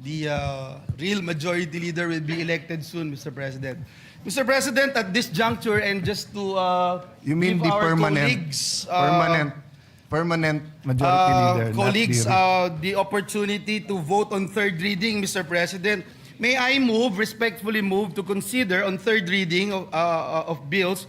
the real majority leader will be elected soon, Mr. President. Mr. President, at this juncture, and just to You mean give the our permanent, colleagues, permanent majority leader, colleagues, not the opportunity to vote on third reading, Mr. President. May I respectfully move to consider on third reading of bills.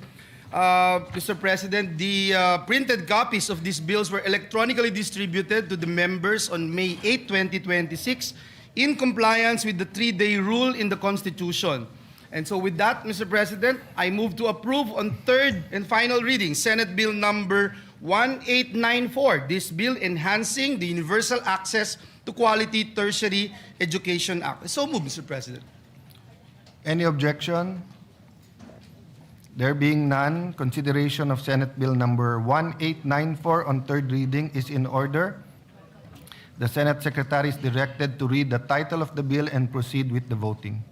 Mr. President, the printed copies of these bills were electronically distributed to the members on May 8, 2026 in compliance with the 3-day rule in the Constitution. And so with that, Mr. President, I move to approve on third and final reading Senate Bill number 1894, this bill enhancing the Universal Access to Quality Tertiary Education Act. So move, Mr. President. Any objection? There being none, consideration of Senate Bill number 1894 on third reading is in order. The Senate Secretary is directed to read the title of the bill and proceed with the voting.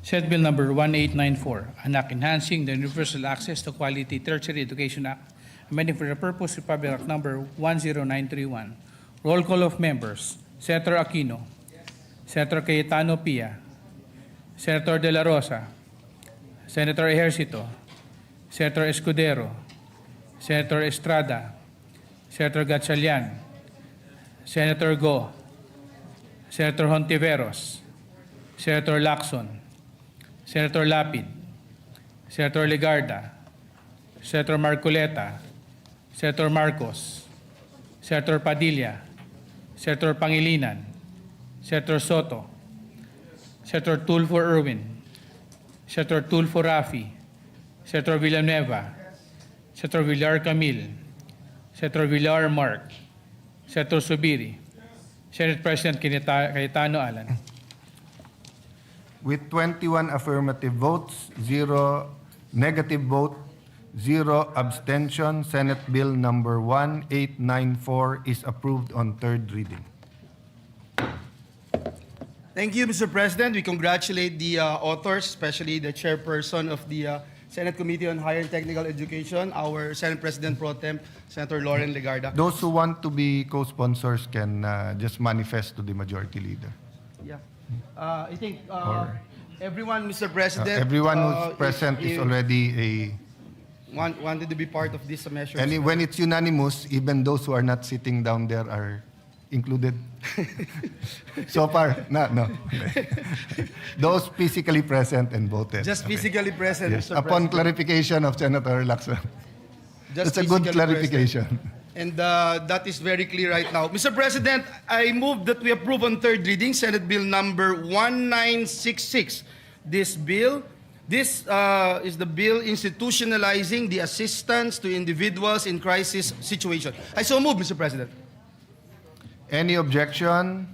Senate Bill number 1894, an act enhancing the Universal Access to Quality Tertiary Education Act, amending for the purpose of Republic Act number 10931. Roll call of members. Senator Aquino. Senator Cayetano Pia. Senator De La Rosa. Senator Ejercito. Senator Escudero. Senator Estrada. Senator Gatchalian. Senator Go. Senator Hontiveros. Senator Lacson. Senator Lapid. Senator Legarda. Senator Marcoleta. Senator Marcos. Senator Padilla. Senator Pangilinan. Senator Soto. Senator Tulfo Erwin. Senator Tulfo Rafi. Senator Villanueva. Senator Villar Camil. Senator Villar Mark. Senator Subiri. Senate President Cayetano Alan. With 21 affirmative votes, 0 negative vote, 0 abstention, Senate Bill number 1894 is approved on third reading. Thank you, Mr. President. We congratulate the authors, especially the chairperson of the Senate Committee on Higher and Technical Education, our Senate President Pro Tem, Senator Lauren Legarda. Those who want to be co-sponsors can just manifest to the majority leader. Yeah. I think everyone, Mr. President, Everyone who's present is already wanted to be part of this measure. and when it's unanimous, even those who are not sitting down there are included. So far, no. Those physically present and voted. Just Okay. physically present, Yes. Mr. Upon President. clarification of Senator Lacson. Just That's a good physically clarification. present. And that is very clear right now. Mr. President, I move that we approve on third reading Senate Bill number 1966. This is the bill institutionalizing the assistance to individuals in crisis situation. I so move, Mr. President. Any objection?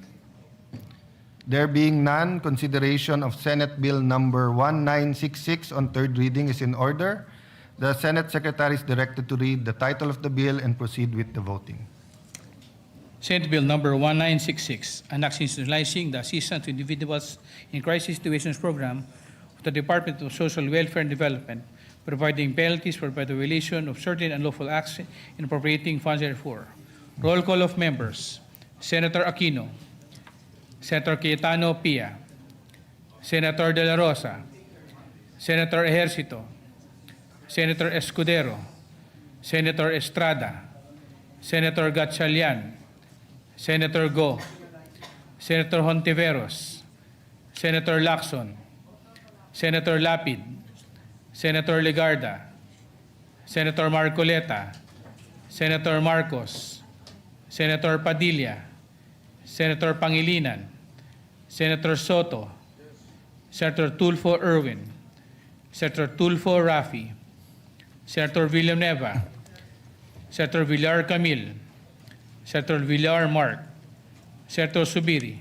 There being none, consideration of Senate Bill number 1966 on third reading is in order. The Senate Secretary is directed to read the title of the bill and proceed with the voting. Senate Bill number 1966, an act institutionalizing the assistance to individuals in crisis situations program of the Department of Social Welfare and Development, providing penalties for the violation of certain unlawful acts and appropriating funds therefore. Roll call of members. Senator Aquino. Senator Cayetano Pia. Senator De La Rosa. Senator Ejercito. Senator Escudero. Senator Estrada. Senator Gatchalian. Senator Go. Senator Hontiveros. Senator Lacson. Senator Lapid. Senator Legarda. Senator Marcoleta. Senator Marcos. Senator Padilla. Senator Pangilinan. Senator Soto. Senator Tulfo Erwin. Senator Tulfo Rafi. Senator Villanueva. Senator Villar Camil. Senator Villar Mark. Senator Subiri.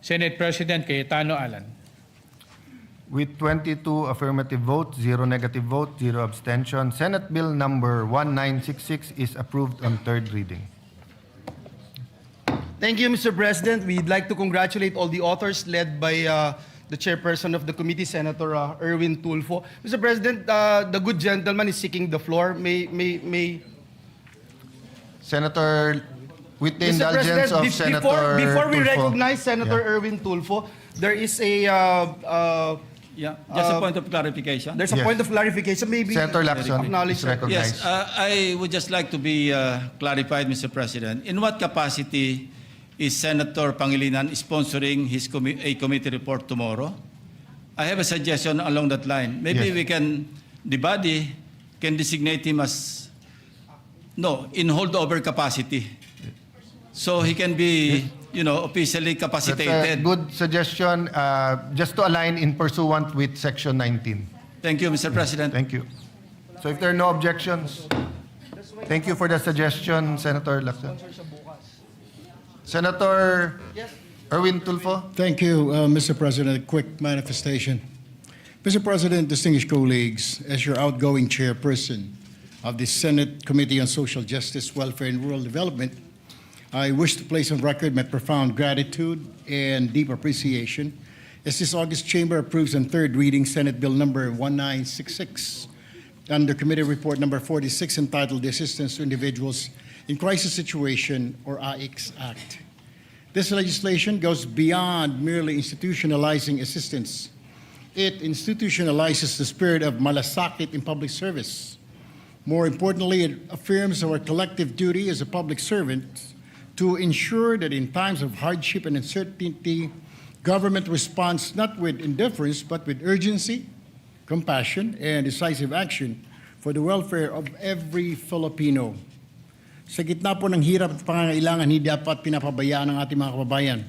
Senate President Cayetano Alan. With 22 affirmative votes, 0 negative vote, 0 abstention, Senate Bill number 1966 is approved on third reading. Thank you, Mr. President. We'd like to congratulate all the authors led by the chairperson of the committee, Senator Erwin Tulfo. Mr. President, the good gentleman is seeking the floor. May Senator With the Mr. indulgence President, of Senator before we Tulfo. recognize Senator Erwin Tulfo, there is Yeah, just a point of clarification. there's a Yes. point of clarification. Maybe Senator Lacson acknowledge is that. recognized. Yes, I would just like to be clarified, Mr. President. In what capacity is Senator Pangilinan sponsoring a committee report tomorrow? I have a suggestion along that line. Maybe Yes. we can, the body can designate him as, no, in holdover capacity. So he can be, officially That's a capacitated. good suggestion, just to align in pursuant with Section 19. Thank you, Mr. President. Thank you. So if there are no objections, thank you for the suggestion, Senator Lacson. Senator Erwin Tulfo. Thank you, Mr. President. A quick manifestation. Mr. President, distinguished colleagues, as your outgoing chairperson of the Senate Committee on Social Justice, Welfare, and Rural Development, I wish to place on record my profound gratitude and deep appreciation as this August chamber approves on third reading Senate Bill number 1966 under Committee Report number 46 entitled The Assistance to Individuals in Crisis Situation, or AICS Act. This legislation goes beyond merely institutionalizing assistance. It institutionalizes the spirit of malasakit in public service. More importantly, it affirms our collective duty as a public servant to ensure that in times of hardship and uncertainty, government responds not with indifference, but with urgency, compassion, and decisive action for the welfare of every Filipino. Sa gitna po ng hirap at pangangailangan, hindi dapat pinapabayaan ng ating mga kababayan.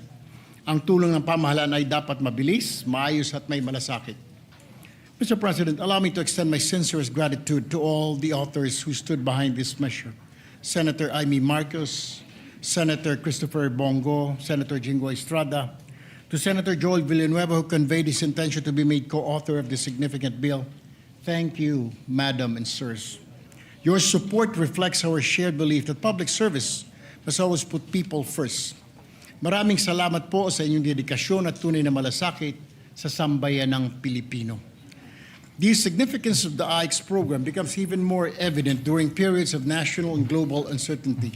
Ang tulong ng pamahalaan ay dapat mabilis, maayos at may malasakit. Mr. President, allow me to extend my sincerest gratitude to all the authors who stood behind this measure. Senator Amy Marcos, Senator Christopher Bongo, Senator Jingo Estrada, to Senator Joel Villanueva, who conveyed his intention to be made co-author of this significant bill. Thank you, Madam and Sirs. Your support reflects our shared belief that public service must always put people first. Maraming salamat po sa inyong dedikasyon at tunay na malasakit sa sambayan ng Pilipino. The significance of the AICS program becomes even more evident during periods of national and global uncertainty,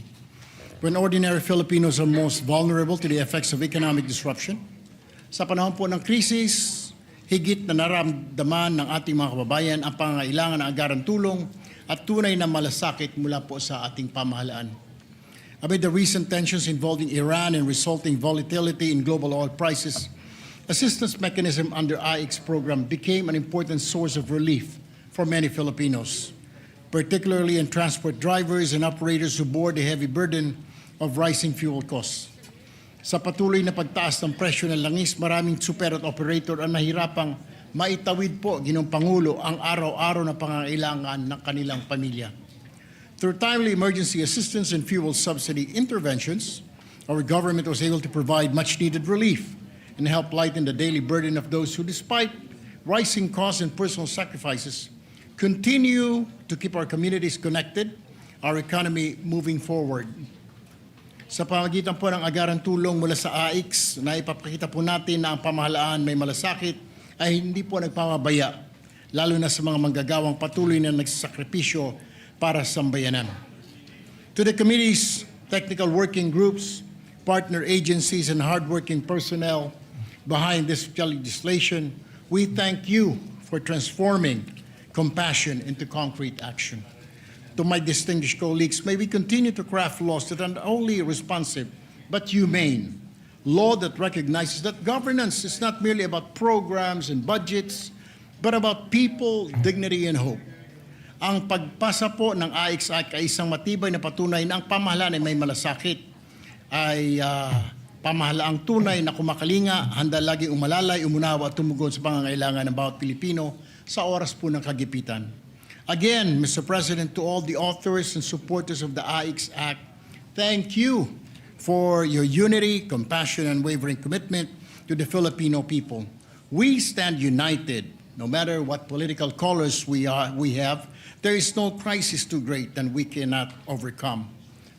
when ordinary Filipinos are most vulnerable to the effects of economic disruption. Sa panahon po ng krisis, higit na naramdaman ng ating mga kababayan ang pangangailangan ng agarang tulong at tunay na malasakit mula po sa ating pamahalaan. Amid the recent tensions involving Iran and resulting volatility in global oil prices, assistance mechanism under AICS program became an important source of relief for many Filipinos, particularly in transport drivers and operators who bore the heavy burden of rising fuel costs. Sa patuloy na pagtaas ng presyo ng langis, maraming super at operator ang nahirapang maitawid po, Ginoong Pangulo, ang araw-araw na pangangailangan ng kanilang pamilya. Through timely emergency assistance and fuel subsidy interventions, our government was able to provide much-needed relief and help lighten the daily burden of those who, despite rising costs and personal sacrifices, continue to keep our communities connected, our economy moving forward. Sa pamagitan po ng agarang tulong mula sa AICS, na ipapakita po natin na ang pamahalaan may malasakit ay hindi po nagpamabaya, lalo na sa mga manggagawang patuloy na nagsasakripisyo para sa sambayanan. To the committee's technical working groups, partner agencies, and hardworking personnel behind this legislation, we thank you for transforming compassion into concrete action. To my distinguished colleagues, may we continue to craft laws that are not only responsive but humane. Law that recognizes that governance is not merely about programs and budgets, but about people, dignity, and hope. Ang pagpasa po ng AICS Act ay isang matibay na patunay na ang pamahalaan ay may malasakit, ay pamahalaang tunay na kumakalinga, handa laging umalalay, umunawa at tumugon sa pangangailangan ng bawat Pilipino sa oras po ng kagipitan. Again, Mr. President, to all the authors and supporters of the AICS Act, thank you for your unity, compassion, and unwavering commitment to the Filipino people. We stand united, no matter what political colors we have. There is no crisis too great that we cannot overcome.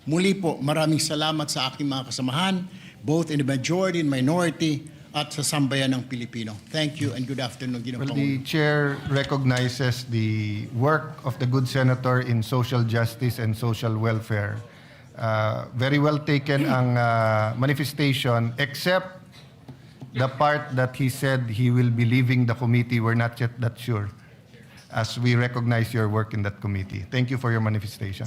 Muli po, maraming salamat sa aking mga kasamahan, both in the majority and minority, at sa sambayan ng Pilipino. Thank you and good afternoon, Ginoong Well, the Pangulo. chair recognizes the work of the good senator in social justice and social welfare Very well taken ang manifestation, except the part that he said he will be leaving the committee. We're not yet that sure, as we recognize your work in that committee. Thank you for your manifestation.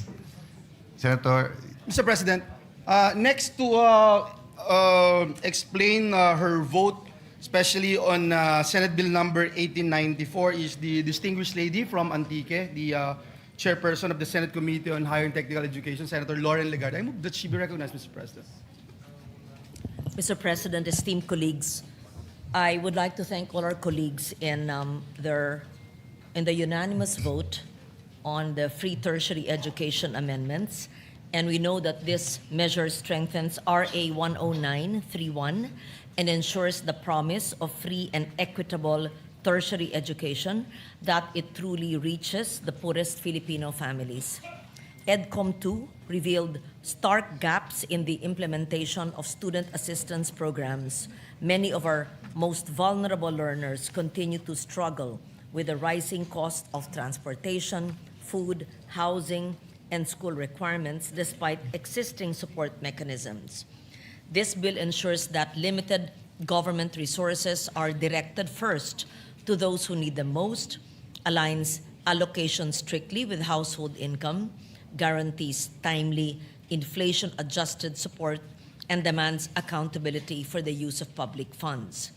Senator, Mr. President, next to explain her vote, especially on Senate Bill number 1894, is the distinguished lady from Antique, the chairperson of the Senate Committee on Higher and Technical Education, Senator Lauren Legarda. I move that she be recognized, Mr. President. Mr. President, esteemed colleagues, I would like to thank all our colleagues in the unanimous vote on the free tertiary education amendments. And we know that this measure strengthens RA 10931 and ensures the promise of free and equitable tertiary education, that it truly reaches the poorest Filipino families. EDCOM 2 revealed stark gaps in the implementation of student assistance programs. Many of our most vulnerable learners continue to struggle with the rising cost of transportation, food, housing, and school requirements despite existing support mechanisms. This bill ensures that limited government resources are directed first to those who need them most, aligns allocation strictly with household income, guarantees timely inflation-adjusted support, and demands accountability for the use of public funds.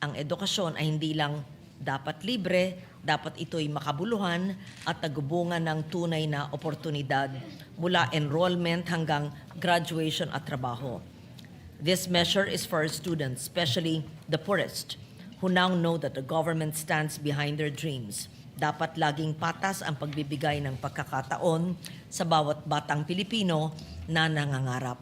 Ang edukasyon ay hindi lang dapat libre, dapat ito'y makabuluhan at nagubungan ng tunay na oportunidad mula enrollment hanggang graduation at trabaho. This measure is for our students, especially the poorest, who now know that the government stands behind their dreams. Dapat laging patas ang pagbibigay ng pagkakataon sa bawat batang Pilipino na nangangarap.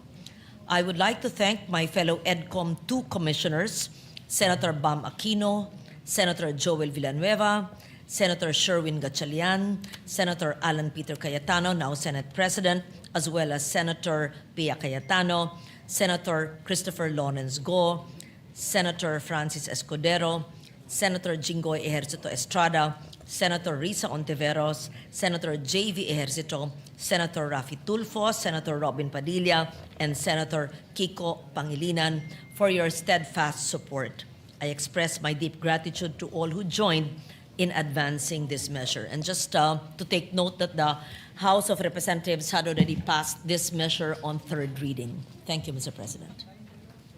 I would like to thank my fellow EDCOM 2 commissioners, Senator Bam Aquino, Senator Joel Villanueva, Senator Sherwin Gatchalian, Senator Alan Peter Cayetano, now Senate President, as well as Senator Pia Cayetano, Senator Christopher Lawrence Go, Senator Francis Escudero, Senator Jinggoy Ejercito Estrada, Senator Risa Ontiveros, Senator J.V. Ejercito, Senator Rafi Tulfo, Senator Robin Padilla, and Senator Kiko Pangilinan for your steadfast support. I express my deep gratitude to all who joined in advancing this measure. And just to take note that the House of Representatives had already passed this measure on third reading. Thank you, Mr. President.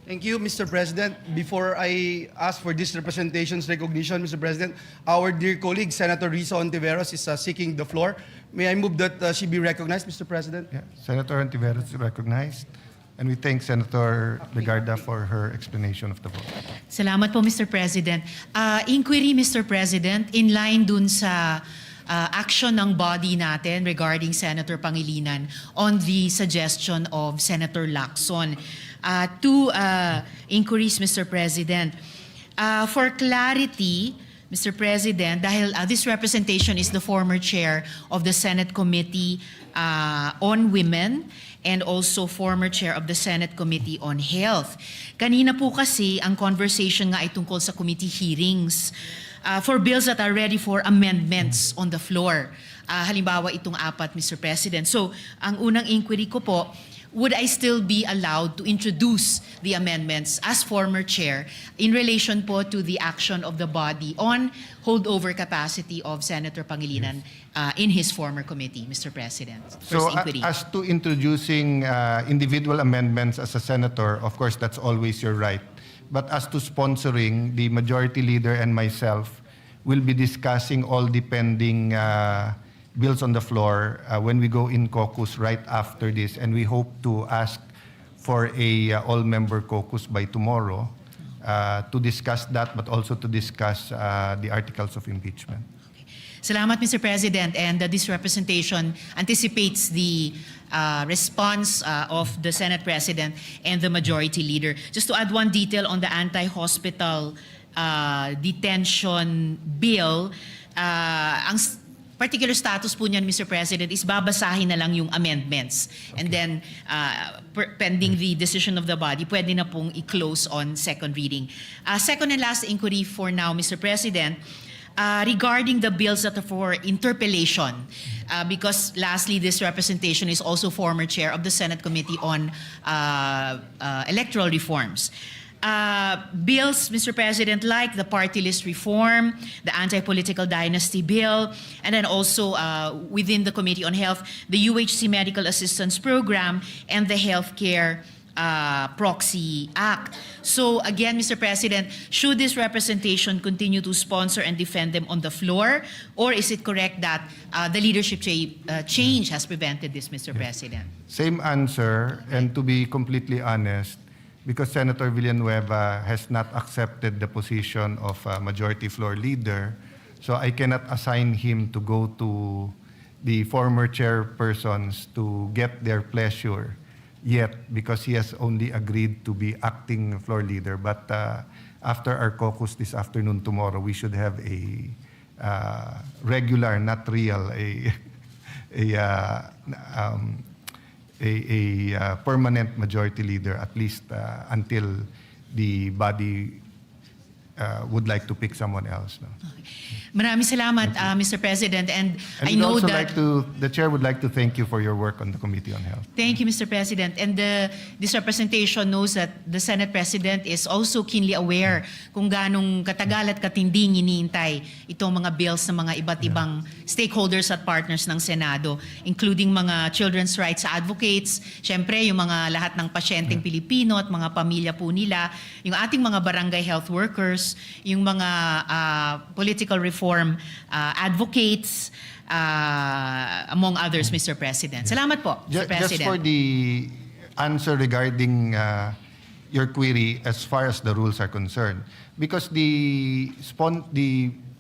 Thank you, Mr. President. Before I ask for this representation's recognition, Mr. President, our dear colleague, Senator Risa Ontiveros, is seeking the floor. May I move that she be recognized, Mr. President? yeah, Senator Antiveros is recognized. And we thank Senator Legarda for her explanation of the vote. Salamat po, Mr. President. Inquiry, Mr. President, in line dun sa action ng body natin regarding Senator Pangilinan on the suggestion of Senator Lacson. Two inquiries, Mr. President. For clarity, Mr. President, dahil this representation is the former chair of the Senate Committee on Women and also former chair of the Senate Committee on Health. Kanina po kasi ang conversation nga ay tungkol sa committee hearings for bills that are ready for amendments on the floor. Halimbawa itong apat, Mr. President. So, ang unang inquiry ko po, would I still be allowed to introduce the amendments as former chair in relation po to the action of the body on holdover capacity of Senator Pangilinan in his former committee, Mr. President? So, First inquiry. as to introducing individual amendments as a senator, of course, that's always your right. But as to sponsoring, the majority leader and myself will be discussing all the pending bills on the floor when we go in caucus right after this, and we hope to ask for a all-member caucus by tomorrow to discuss that, but also to discuss the articles of impeachment. Salamat, Mr. President. And this representation anticipates the response of the Senate President and the Majority Leader. Just to add one detail on the anti-hospital detention bill, ang particular status po niyan, Mr. President, is babasahin na lang yung amendments. And then, pending the decision of the body, pwede na pong i-close on second reading. Second and last inquiry for now, Mr. President, regarding the bills that are for interpellation, because lastly, this representation is also former chair of the Senate Committee on Electoral Reforms. Bills, Mr. President, like the party list reform, the anti-political dynasty bill, and then also within the Committee on Health, the UHC Medical Assistance Program, and the Healthcare Proxy Act. So again, Mr. President, should this representation continue to sponsor and defend them on the floor, or is it correct that the leadership change has prevented this, Mr. President? Same answer, and to be completely honest, because Senator Villanueva has not accepted the position of majority floor leader, so I cannot assign him to go to the former chairpersons to get their pleasure yet, because he has only agreed to be acting floor leader. But after our caucus this afternoon, tomorrow, we should have a regular, not real, a permanent majority leader, at least until the body would like to pick someone else. No? Maraming salamat, Mr. President, and I we'd know also that... the chair would like to thank you for your work on the Committee on Health. Thank you, Mr. President. And this representation knows that the Senate President is also keenly aware kung ganong katagal at katinding iniintay itong mga bills ng mga iba't ibang stakeholders at partners ng Senado, including mga children's rights advocates, syempre yung mga lahat ng pasyenteng Pilipino at mga pamilya po nila, yung ating mga barangay health workers, yung mga political reform advocates, among others, Mr. President. Salamat po, Mr. President. Just for the answer regarding your query as far as the rules are concerned, because the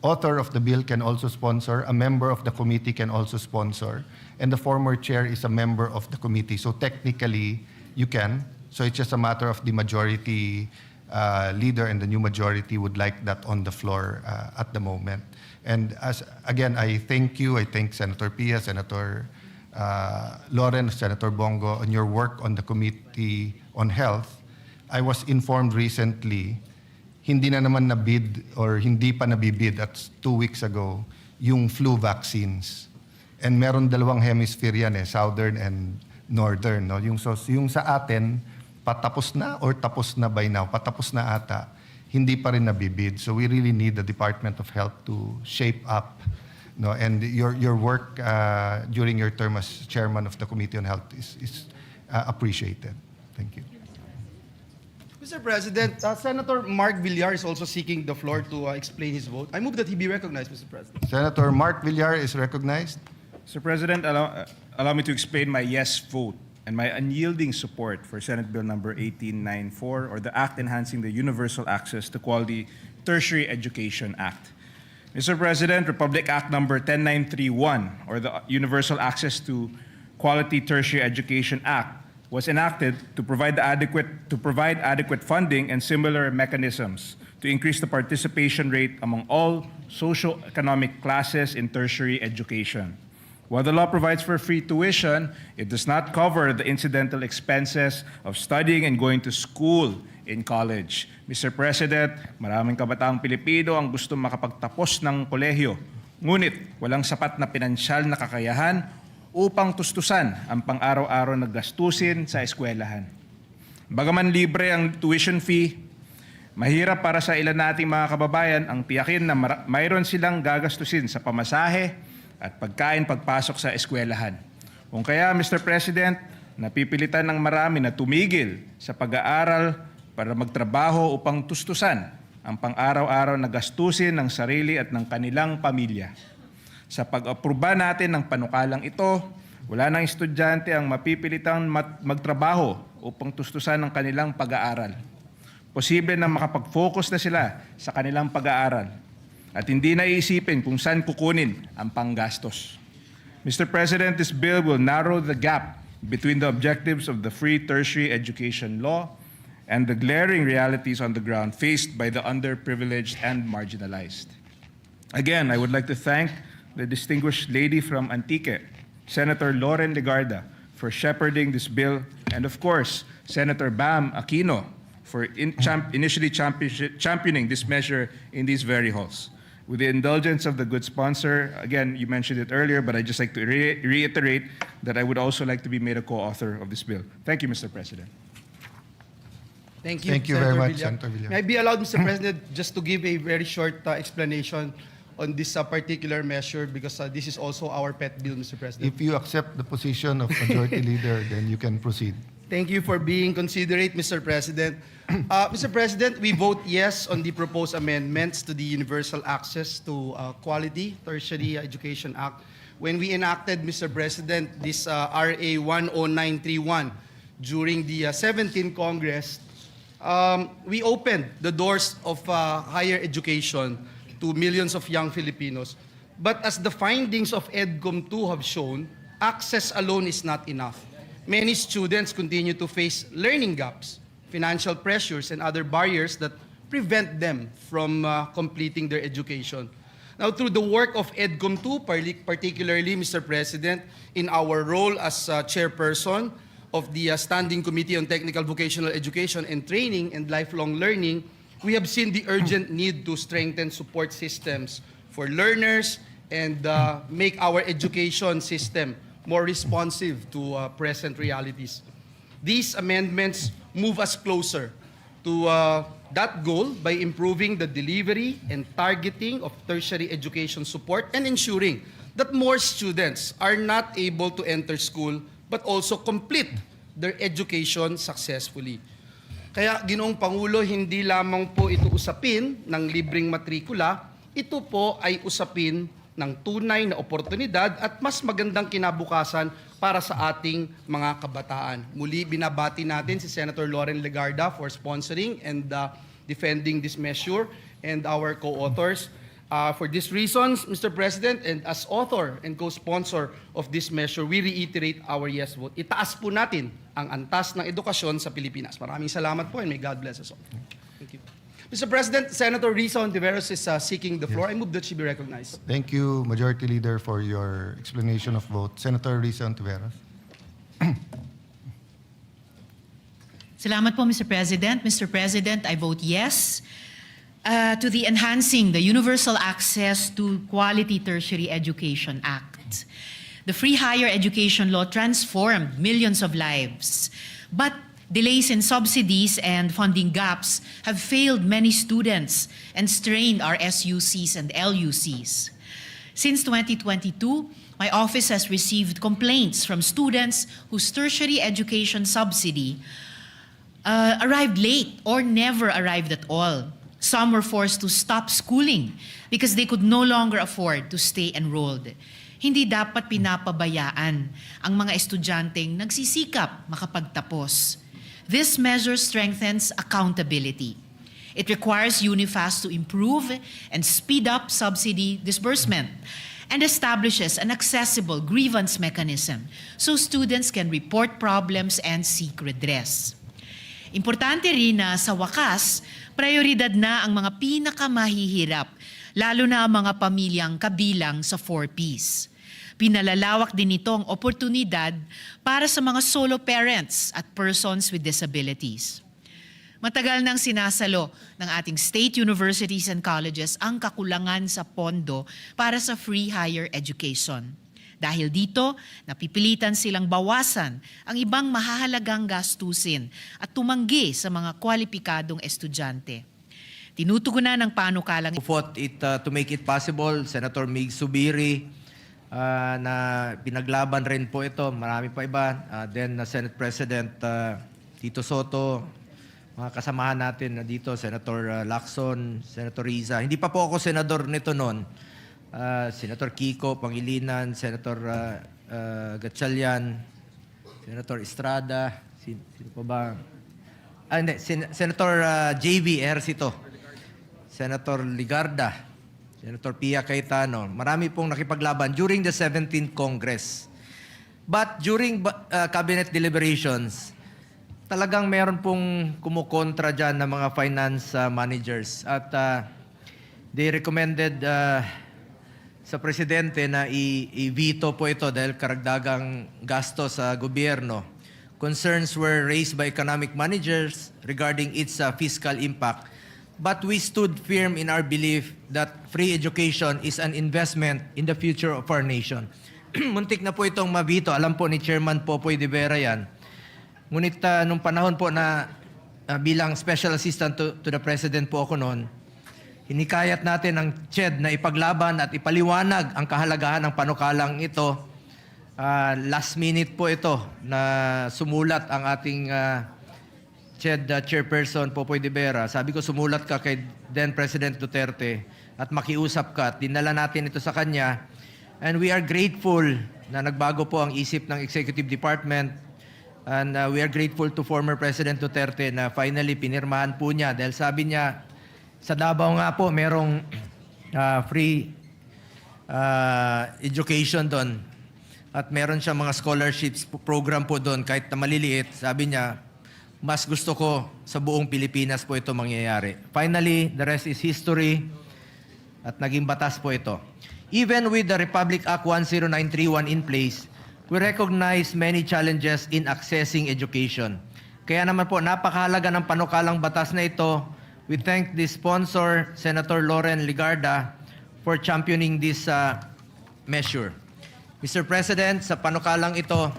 author of the bill can also sponsor, a member of the committee can also sponsor, and the former chair is a member of the committee. So technically, you can. So it's just a matter of the majority leader and the new majority would like that on the floor at the moment. And again, I thank you. I thank Senator Pia, Senator Loren, Senator Bongo on your work on the Committee on Health. I was informed recently, hindi na naman nabid or hindi pa nabibid, that's 2 weeks ago, yung flu vaccines. And meron dalawang hemisphere yan southern and northern. No? Yung sa atin, patapos na or tapos na by now, patapos na ata, hindi pa rin nabibid. So we really need the Department of Health to shape up. No? And your work during your term as chairman of the Committee on Health is appreciated. Thank you. Mr. President, Senator Mark Villar is also seeking the floor to explain his vote. I move that he be recognized, Mr. President. Senator Mark Villar is recognized. Mr. President, allow me to explain my yes vote and my unyielding support for Senate Bill number 1894, or the Act Enhancing the Universal Access to Quality Tertiary Education Act. Mr. President, Republic Act number 10931, or the Universal Access to Quality Tertiary Education Act, was enacted to provide adequate funding and similar mechanisms to increase the participation rate among all socio-economic classes in tertiary education. While the law provides for free tuition, it does not cover the incidental expenses of studying and going to school in college. Mr. President, maraming kabataang Pilipino ang gusto makapagtapos ng kolehiyo, ngunit walang sapat na pinansyal na kakayahan upang tustusan ang pang-araw-araw na gastusin sa eskwelahan. Bagaman libre ang tuition fee, mahirap para sa ilan nating mga kababayan ang tiyakin na mayroon silang gagastusin sa pamasahe at pagkain pagpasok sa eskwelahan. Kung kaya, Mr. President, napipilitan ng marami na tumigil sa pag-aaral para magtrabaho upang tustusan ang pang-araw-araw na gastusin ng sarili at ng kanilang pamilya. Sa pag-aproba natin ng panukalang ito, wala nang estudyante ang mapipilitang magtrabaho upang tustusan ang kanilang pag-aaral. Posible na makapag-focus na sila sa kanilang pag-aaral at hindi na iisipin kung saan kukunin ang panggastos. Mr. President, this bill will narrow the gap between the objectives of the free tertiary education law and the glaring realities on the ground faced by the underprivileged and marginalized. Again, I would like to thank the distinguished lady from Antique, Senator Loren Legarda, for shepherding this bill, and of course, Senator Bam Aquino for initially championing this measure in these very halls. With the indulgence of the good sponsor, again, you mentioned it earlier, but I'd just like to reiterate that I would also like to be made a co-author of this bill. Thank you, Mr. President. Thank you, Thank you very Senator much, Villar. Senator Villar. May I be allowed, Mr. President, just to give a very short explanation on this particular measure, because this is also our pet bill, Mr. President. If you accept the position of Majority Leader, then you can proceed. Thank you for being considerate, Mr. President. Mr. President, we vote yes on the proposed amendments to the Universal Access to Quality Tertiary Education Act. When we enacted, Mr. President, this RA 10931 during the 17th Congress, we opened the doors of higher education to millions of young Filipinos. But as the findings of EDCOM2 have shown, access alone is not enough. Many students continue to face learning gaps, financial pressures, and other barriers that prevent them from completing their education. Now, through the work of EDCOM2, particularly, Mr. President, in our role as chairperson of the Standing Committee on Technical Vocational Education and Training and Lifelong Learning, we have seen the urgent need to strengthen support systems for learners and make our education system more responsive to present realities. These amendments move us closer to that goal by improving the delivery and targeting of tertiary education support and ensuring that more students are not able to enter school but also complete their education successfully. Kaya, Ginoong Pangulo, hindi lamang po ito usapin ng libreng matrikula, ito po ay usapin ng tunay na oportunidad at mas magandang kinabukasan para sa ating mga kabataan. Muli, binabati natin si Senator Loren Legarda for sponsoring and defending this measure and our co-authors. For these reasons, Mr. President, and as author and co-sponsor of this measure, we reiterate our yes vote. Itaas po natin ang antas ng edukasyon sa Pilipinas. Maraming salamat po and may God bless us all. Thank you. Mr. President, Senator Risa Ontiveros is seeking the floor. I move that she be recognized. Thank you, Majority Leader, for your explanation of vote. Senator Risa Ontiveros. Salamat po, Mr. President. Mr. President, I vote yes to the Enhancing the Universal Access to Quality Tertiary Education Act. The Free Higher Education Law transformed millions of lives, but delays in subsidies and funding gaps have failed many students and strained our SUCs and LUCs. Since 2022, my office has received complaints from students whose tertiary education subsidy arrived late or never arrived at all. Some were forced to stop schooling because they could no longer afford to stay enrolled. Hindi dapat pinapabayaan ang mga estudyanteng nagsisikap makapagtapos. This measure strengthens accountability. It requires UNIFAS to improve and speed up subsidy disbursement and establishes an accessible grievance mechanism so students can report problems and seek redress. Importante rin na sa wakas, prioridad na ang mga pinakamahihirap, lalo na ang mga pamilyang kabilang sa 4Ps. Pinalalawak din ito ang oportunidad para sa mga solo parents at persons with disabilities. Matagal nang sinasalo ng ating state universities and colleges ang kakulangan sa pondo para sa free higher education. Dahil dito, napipilitan silang bawasan ang ibang mahahalagang gastusin at tumanggi sa mga kwalipikadong estudyante. Tinutugunan ng panukalang Fought it to make it possible, Senator Mig Subiri, na pinaglaban rin po ito, marami pa iba. Then Senate President Tito Soto, mga kasamahan natin na dito, Senator Lacson, Senator Riza. Hindi pa po ako senador nito noon. Senator Kiko Pangilinan, Senator Gatchalian, Senator Estrada, sino pa ba? Hindi, Senator JB Ejercito, Senator Ligarda, Senator Pia Cayetano, marami pong nakipaglaban during the 17th Congress. But during cabinet deliberations, talagang meron pong kumukontra dyan ng mga finance managers. At they recommended sa presidente na i-veto po ito dahil karagdagang gasto sa gobyerno. Concerns were raised by economic managers regarding its fiscal impact but we stood firm in our belief that free education is an investment in the future of our nation. Muntik na po itong mabito. Alam po ni Chairman Popoy de Vera yan. Ngunit nung panahon po na bilang Special Assistant to the President po ako noon, hinikayat natin ang CHED na ipaglaban at ipaliwanag ang kahalagahan ng panukalang ito. Last minute po ito na sumulat ang ating CHED Chairperson Popoy de Vera. Sabi ko, sumulat ka kay then President Duterte at makiusap ka. At dinala natin ito sa kanya. And we are grateful na nagbago po ang isip ng Executive Department. And we are grateful to former President Duterte na finally pinirmahan po niya. Dahil sabi niya, sa Davao nga po, merong free education doon. At meron siya mga scholarships program po doon kahit na maliliit. Sabi niya, mas gusto ko sa buong Pilipinas po ito mangyayari. Finally, the rest is history at naging batas po ito. Even with the Republic Act 10931 in place, we recognize many challenges in accessing education. Kaya naman po, napakahalaga ng panukalang batas na ito. We thank the sponsor, Senator Loren Ligarda, for championing this measure. Mr. President, sa panukalang ito,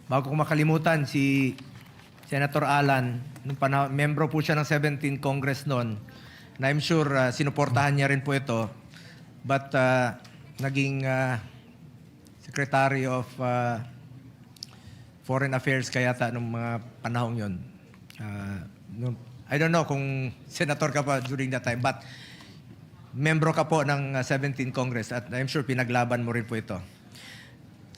bago ko makalimutan si Senator Alan, nung membro po siya ng 17th Congress noon, na I'm sure sinuportahan niya rin po ito. But naging Secretary of Foreign Affairs kayata nung mga panahong yon. I don't know kung senator ka pa during that time, but membro ka po ng 17th Congress at I'm sure pinaglaban mo rin po ito.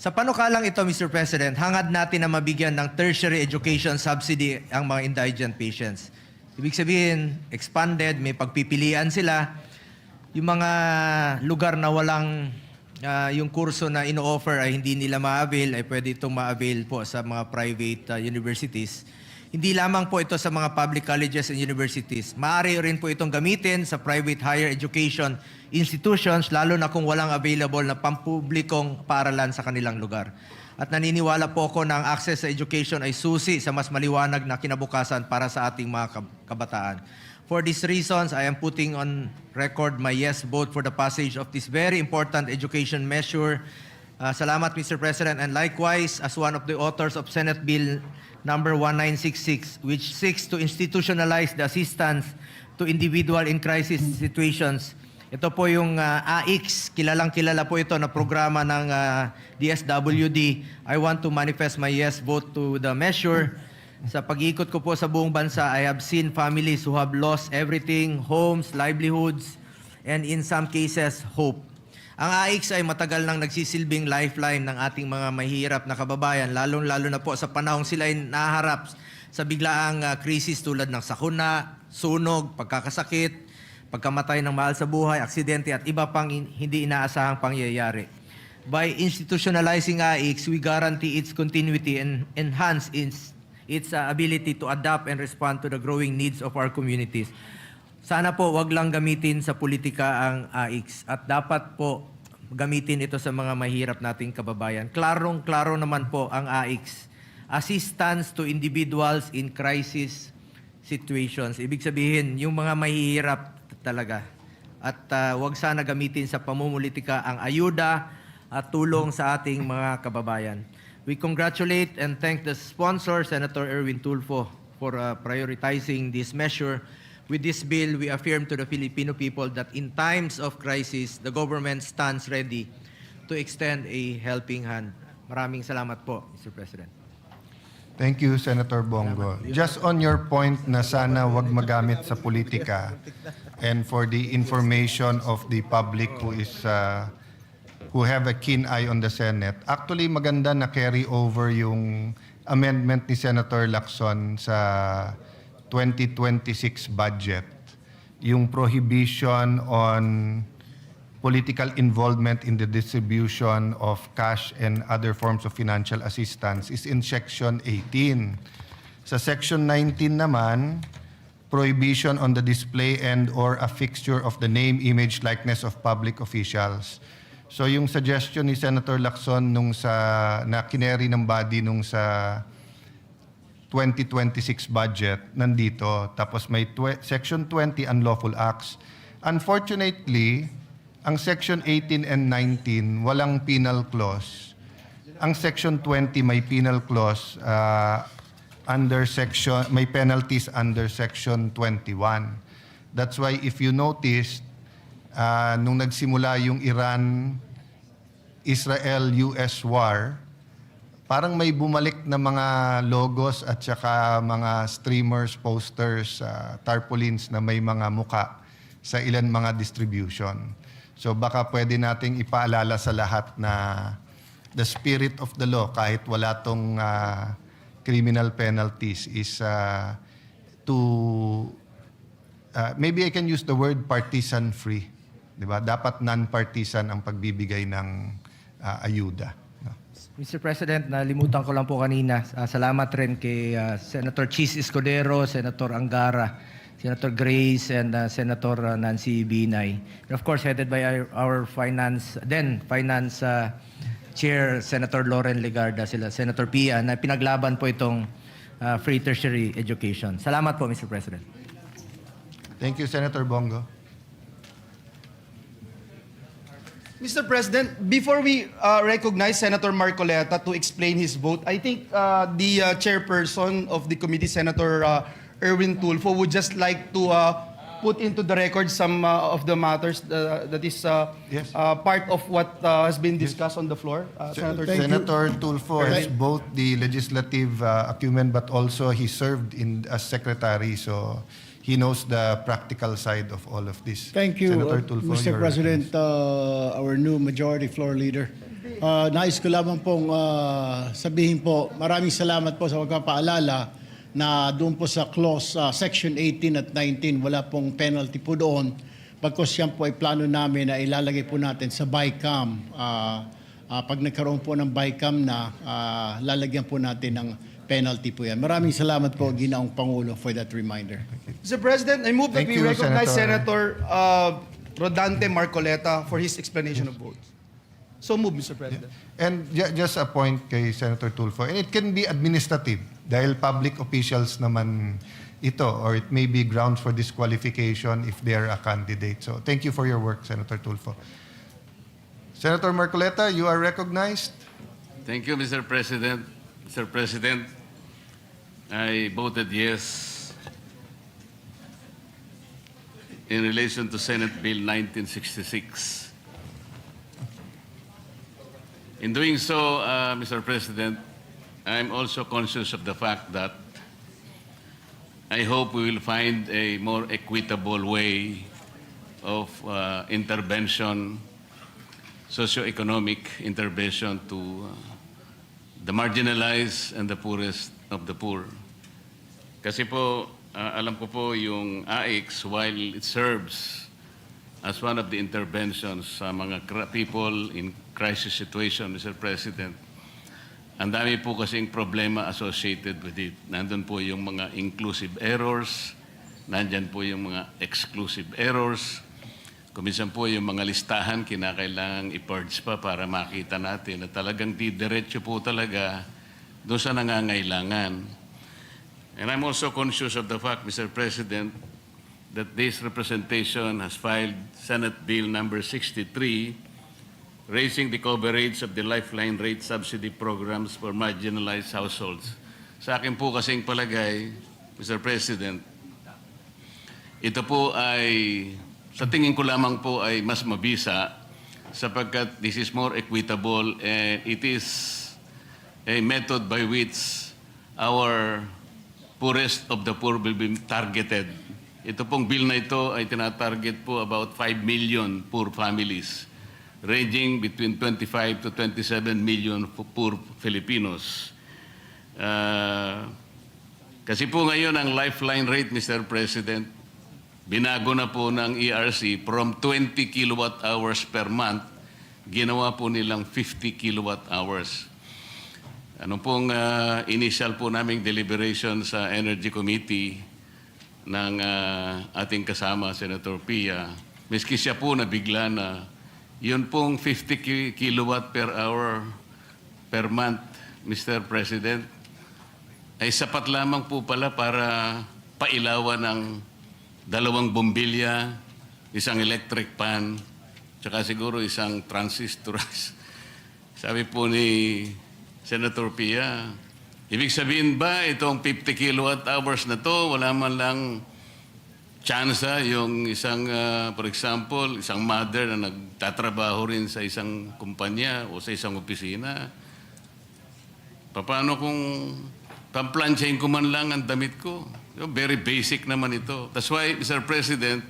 Sa panukalang ito, Mr. President, hangad natin na mabigyan ng tertiary education subsidy ang mga indigent patients. Ibig sabihin, expanded, may pagpipilian sila. Yung mga lugar na walang yung kurso na ino-offer ay hindi nila ma-avail, ay pwede itong ma-avail po sa mga private universities. Hindi lamang po ito sa mga public colleges and universities. Maaari rin po itong gamitin sa private higher education institutions, lalo na kung walang available na pampublikong paaralan sa kanilang lugar. At naniniwala po ako na ang access sa education ay susi sa mas maliwanag na kinabukasan para sa ating mga kabataan. For these reasons, I am putting on record my yes vote for the passage of this very important education measure. Salamat, Mr. President. And likewise, as one of the authors of Senate Bill number 1966, which seeks to institutionalize the assistance to individual in crisis situations. Ito po yung AIX, kilalang-kilala po ito na programa ng DSWD. I want to manifest my yes vote to the measure. Sa pag-ikot ko po sa buong bansa, I have seen families who have lost everything, homes, livelihoods, and in some cases, hope. Ang AIX ay matagal nang nagsisilbing lifeline ng ating mga mahihirap na kababayan, lalong-lalo na po sa panahong sila ay naharap sa biglaang krisis tulad ng sakuna, sunog, pagkakasakit, pagkamatay ng mahal sa buhay, aksidente at iba pang hindi inaasahang pangyayari. By institutionalizing AIX, we guarantee its continuity and enhance its ability to adapt and respond to the growing needs of our communities. Sana po wag lang gamitin sa politika ang AIX at dapat po gamitin ito sa mga mahirap nating kababayan. Klarong-klaro naman po ang AIX. Assistance to individuals in crisis situations. Ibig sabihin, yung mga mahihirap talaga. At wag sana gamitin sa pamumulitika ang ayuda at tulong sa ating mga kababayan. We congratulate and thank the sponsor, Senator Erwin Tulfo, for prioritizing this measure. With this bill, we affirm to the Filipino people that in times of crisis, the government stands ready to extend a helping hand. Maraming salamat po, Mr. President. Thank you, Senator Bongo. Just on your point na sana wag magamit sa politika, and for the information of the public who have a keen eye on the Senate, actually maganda na carry over yung amendment ni Senator Lacson sa 2026 budget, yung prohibition on political involvement in the distribution of cash and other forms of financial assistance is in Section 18. Sa Section 19 naman, prohibition on the display and or a fixture of the name, image, likeness of public officials. So yung suggestion ni Senator Lacson nung na kineri ng body nung sa 2026 budget nandito. Tapos may Section 20 unlawful acts. Unfortunately, ang Section 18 and 19 walang penal clause. Ang Section 20 may penal clause may penalties under Section 21. That's why if you noticed, nung nagsimula yung Iran-Israel-US war, parang may bumalik na mga logos at saka mga streamers, posters, tarpaulins na may mga muka sa ilan mga distribution. So baka pwede nating ipaalala sa lahat na the spirit of the law, kahit wala tong criminal penalties, is to maybe I can use the word partisan-free. Diba? Dapat non-partisan ang pagbibigay ng ayuda. No? Mr. President, nalimutan ko lang po kanina. Salamat rin kay Senator Chis Escudero, Senator Angara, Senator Grace, and Senator Nancy Binay. And of course, headed by our finance Chair, Senator Loren Legarda, sila Senator Pia, na pinaglaban po itong free tertiary education. Salamat po, Mr. President. Thank you, Senator Bongo. Mr. President, before we recognize Senator Marcoleta to explain his vote, I think the chairperson of the committee, Senator Erwin Tulfo, would just like to put into the record some of the matters that is Yes. part of what has been discussed on the floor. Senator Thank you. Senator Tulfo has Right. both the legislative acumen, but also he served as secretary, so he knows the practical side of all of this. Thank you, Senator Tulfo, Mr. you're President, our new majority floor leader. Nais ko lamang pong sabihin po, maraming salamat po sa pagpapaalala na doon po sa clause section 18 at 19, wala pong penalty po doon. Pagkos yan po ay plano namin na ilalagay po natin sa BICAM. Pag nagkaroon po ng BICAM na, lalagyan po natin ng penalty po yan. Maraming salamat po, Ginoong Pangulo, for that reminder. Mr. President, I move that Thank we you, recognize Senator. Senator Rodante Marcoleta for his explanation of votes. So move, Mr. President. And just a point kay Senator Tulfo, and it can be administrative dahil public officials naman ito, or it may be grounds for disqualification if they are a candidate. So thank you for your work, Senator Tulfo. Senator Marcoleta, you are recognized. Thank you, Mr. President. Mr. President, I voted yes in relation to Senate Bill 1966. In doing so, Mr. President, I'm also conscious of the fact that I hope we will find a more equitable way of intervention, socio-economic intervention to the marginalized and the poorest of the poor. Kasi po, alam ko po yung AIX, while it serves as one of the interventions sa mga people in crisis situation, Mr. President, ang dami po kasing problema associated with it. Nandun po yung mga inclusive errors, nandyan po yung mga exclusive errors, kuminsan po yung mga listahan kinakailangang i-purge pa para makita natin na talagang didiretso po talaga doon sa nangangailangan. And I'm also conscious of the fact, Mr. President, that this representation has filed Senate Bill number 63, raising the coverage of the lifeline rate subsidy programs for marginalized households. Sa akin po kasing palagay, Mr. President, ito po ay sa tingin ko lamang po ay mas mabisa sapagkat this is more equitable and it is a method by which our poorest of the poor will be targeted. Ito pong bill na ito ay tinatarget po about 5 million poor families, ranging between 25 to 27 million poor Filipinos. Kasi po ngayon ang lifeline rate, Mr. President, binago na po ng ERC from 20 kilowatt hours per month, ginawa po nilang 50 kilowatt hours. Ano pong initial po naming deliberation sa Energy Committee ng ating kasama, Senator Pia, miski siya po nabigla na yun pong 50 kilowatt per hour per month, Mr. President, ay sapat lamang po pala para pailawan ng 2 bombilya, isang electric pan, tsaka siguro isang transistor. Sabi po ni Senator Pia, ibig sabihin ba itong 50 kilowatt hours na to, wala man lang tsansa yung isang, for example, isang mother na nagtatrabaho rin sa isang kumpanya o sa isang opisina? Paano kung pamplansyahin ko man lang ang damit ko? Very basic naman ito. That's why, Mr. President,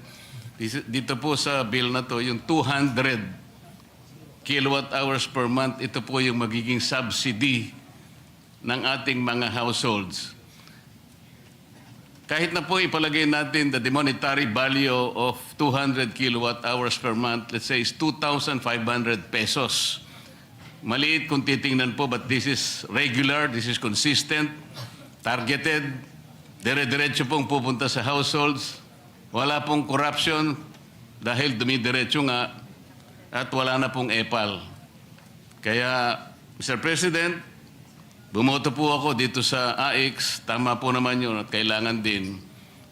dito po sa bill na to, yung 200 kilowatt hours per month, ito po yung magiging subsidy ng ating mga households. Kahit na po ipalagay natin the monetary value of 200 kilowatt hours per month, let's say is 2,500 pesos. Maliit kung titingnan po, but this is regular, this is consistent, targeted, dire-diretso pong pupunta sa households, wala pong corruption dahil dumidiretso nga at wala na pong EPAL. Kaya, Mr. President, bumoto po ako dito sa AIX, tama po naman yun at kailangan din,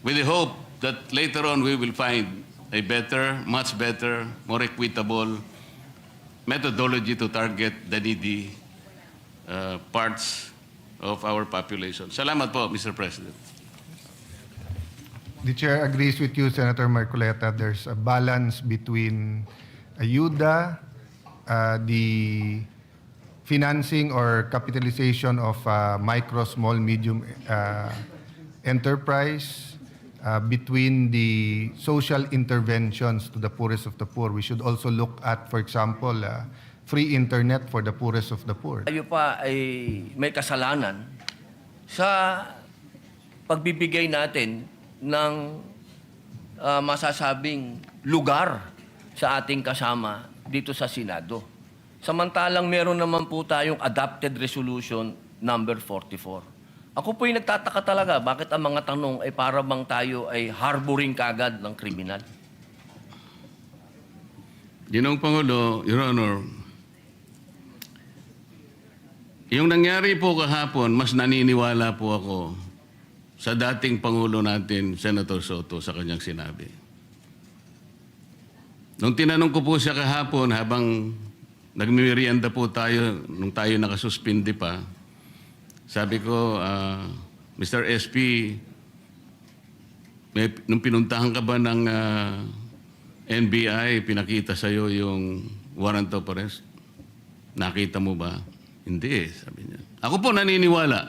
with the hope that later on we will find a better, much better, more equitable methodology to target the needy parts of our population. Salamat po, Mr. President. The Chair agrees with you, Senator Marcoleta. There's a balance between ayuda, the financing or capitalization of micro, small, medium enterprise, between the social interventions to the poorest of the poor. We should also look at, for example, free internet for the poorest of the poor. Tayo pa ay may kasalanan sa pagbibigay natin ng masasabing lugar sa ating kasama dito sa Senado. Samantalang meron naman po tayong adopted resolution number 44. Ako po'y nagtataka talaga bakit ang mga tanong ay para bang tayo ay harboring kagad ng kriminal. Ginoong Pangulo, Your Honor, yung nangyari po kahapon, mas naniniwala po ako sa dating Pangulo natin, Senator Soto, sa kanyang sinabi. Nung tinanong ko po siya kahapon, habang nagmimerienda po tayo, nung tayo nakasuspindi pa, sabi ko, Mr. SP, nung pinuntahan ka ba ng NBI, pinakita sa'yo yung warrant of arrest? Nakita mo ba? Hindi, sabi niya. Ako po naniniwala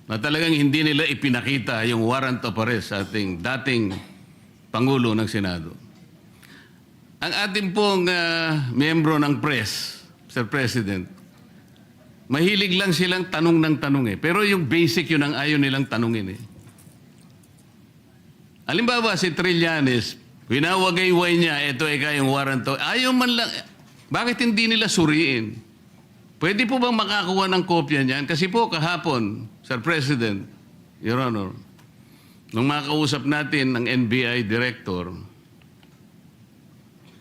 na talagang hindi nila ipinakita yung warrant of arrest sa ating dating Pangulo ng Senado. Ang ating pong miyembro ng press, Mr. President, mahilig lang silang tanong ng tanong eh. Pero yung basic yun ang ayaw nilang tanungin eh. Halimbawa si Trillanes, winawagayway niya, ito ay kayong warrant to. Ayaw man lang, bakit hindi nila suriin? Pwede po bang makakuha ng kopya niyan? Kasi po kahapon, Sir President, Your Honor, nung makausap natin ng NBI Director,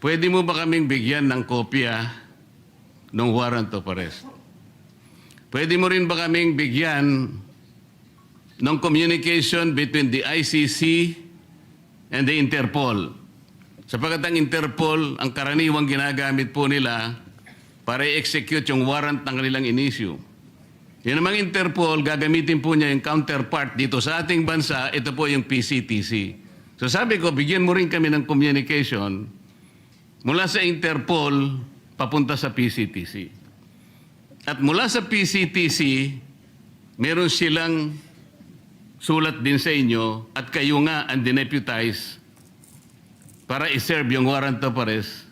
pwede mo ba kaming bigyan ng kopya ng warrant of arrest? Pwede mo rin ba kaming bigyan ng communication between the ICC and the Interpol? Sapagkat ang Interpol, ang karaniwang ginagamit po nila para i-execute yung warrant ng kanilang inisyu. Yun namang Interpol, gagamitin po niya yung counterpart dito sa ating bansa, ito po yung PCTC. So sabi ko, bigyan mo rin kami ng communication mula sa Interpol papunta sa PCTC. At mula sa PCTC, meron silang sulat din sa inyo at kayo nga ang dineputize para iserve yung warrant of arrest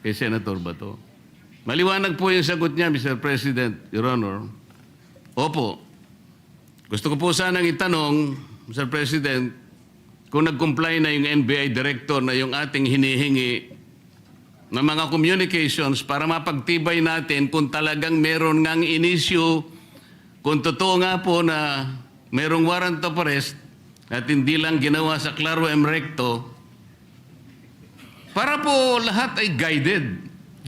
kay Senator Bato. Maliwanag po yung sagot niya, Mr. President, Your Honor. Opo. Gusto ko po sanang itanong, Mr. President, kung nag-comply na yung NBI Director na yung ating hinihingi ng mga communications para mapagtibay natin kung talagang meron ngang inisyu, kung totoo nga po na merong warrant of arrest at hindi lang ginawa sa Claro M. Recto, para po lahat ay guided.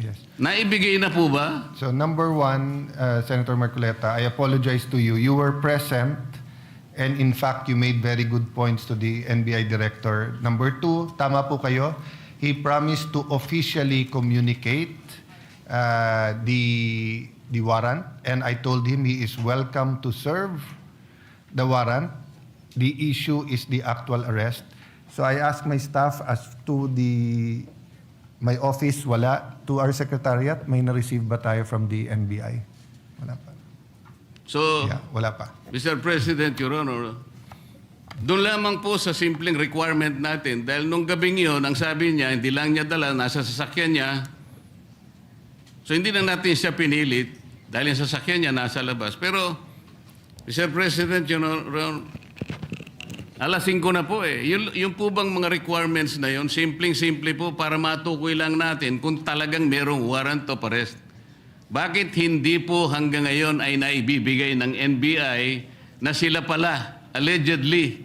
Yes. Naibigay na po ba? So number one, Senator Marcoleta, I apologize to you. You were present And in fact, you made very good points to the NBI director. Number two, tama po kayo. He promised to officially communicate the warrant, and I told him he is welcome to serve the warrant. The issue is the actual arrest. So I asked my staff as to my office, wala. To our secretariat, may na-receive ba tayo from the NBI? Wala pa. So, Yeah, wala pa. Mr. President, Your Honor, doon lamang po sa simpleng requirement natin, dahil nung gabing yun, ang sabi niya, hindi lang niya dala, nasa sasakyan niya. So hindi na natin siya pinilit, dahil yung sasakyan niya nasa labas. Pero, Mr. President, Your Honor, alas 5 na po eh. Yung po bang mga requirements na yun, simpleng-simple po para matukoy lang natin kung talagang merong warrant of arrest. Bakit hindi po hanggang ngayon ay naibibigay ng NBI na sila pala, allegedly,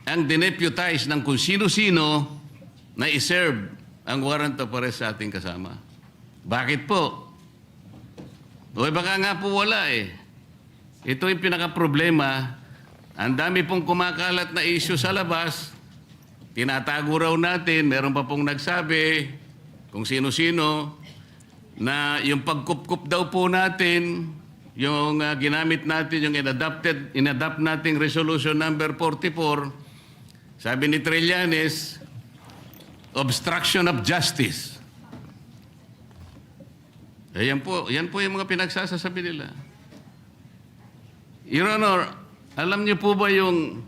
ang dineputize ng kung sino-sino na iserve ang warrant of arrest sa ating kasama? Bakit po? O baka nga po wala eh. Ito yung pinaka-problema. Ang dami pong kumakalat na issue sa labas. Tinatago raw natin. Meron pa pong nagsabi kung sino-sino na yung pagkup-kup daw po natin, yung ginamit natin, yung inadapt nating resolution number 44, sabi ni Trillanes, obstruction of justice. Yan po yung mga pinagsasasabi nila. Your Honor, alam niyo po ba yung